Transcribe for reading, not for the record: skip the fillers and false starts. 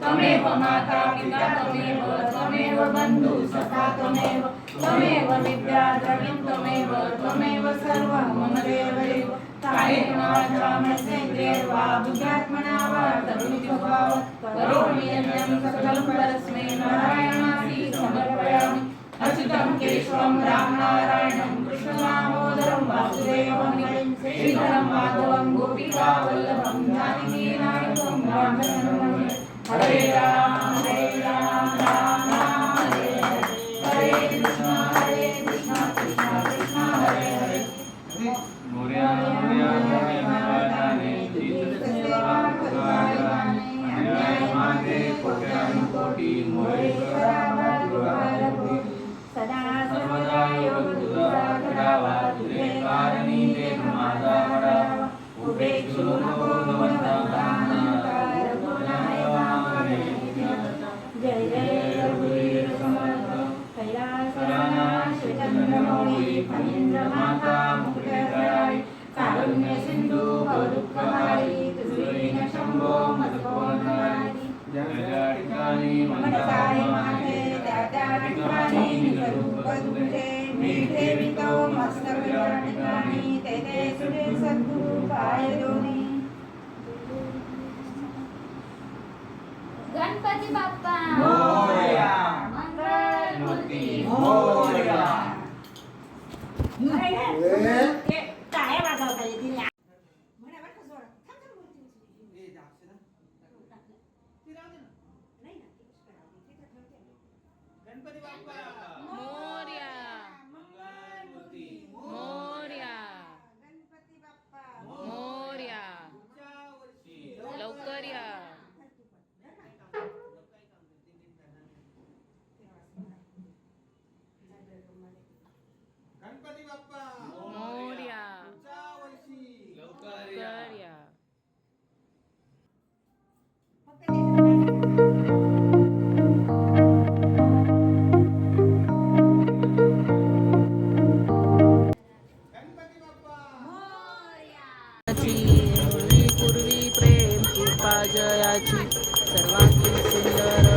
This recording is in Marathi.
त्वमेव माता पिता त्वमेव बन्धु सखा त्वमेव विद्या द्रविणं त्वमेव सर्वं मम देवदेव कायेन वाचा मनसेन्द्रियैर्वा बुद्ध्यात्मना वा तद्विद्युद्भावत् करोमि यज्ञं सकलं परस्मै नारायणासि समर्पयामि अच्युतं केशवं रामनारायणं कृष्णदामोदरं वासुदेवं श्रीधरं माधवं गोपिकावल्लभं जानकी नायकं रामचन्द्रं हरे राम राम राम हरे हरे कृष्ण कृष्ण कृष्ण हरे हरे मोरया मोरया मोरया तीर्थ सेवा करवाने अन्याय मागे कोट्यानु कोटी मोरेश्वरा भगवान सदा सर्वदा योग तुझा करावा तुझे कारणी देह माझा पडावा उपेक्षू नको भगवंता जय जय रघुवीर समर्थ कैलासनाथ चंद्रमौळी फणींद्र माता मुकुटधराई कारुण्य सिंधू दुःखहारी तुझे शंभो मजकोन ठिकाणी मनसाय माझे त्या त्या ठिकाणी निजरूप तुझे मी ठेवितो मस्तक या ठिकाणी तेथे तुझे सद्गुरु पाय दोन्ही. गणपती बाप्पा मोरया. मंगल मूर्ती मोरया. टाळ्या वाजवता येतील. गणपती बाप्पा मोरया मंगलमूर्ती मोरया गणपती बाप्पा मोरया पुढच्या वर्षी लवकर या गणपती बाप्पा मोरया पुढच्या वर्षी लवकर लवकर या गणपती बाप्पा पूर्वी प्रेम कृपा जयाची सर्वांगी सुंदर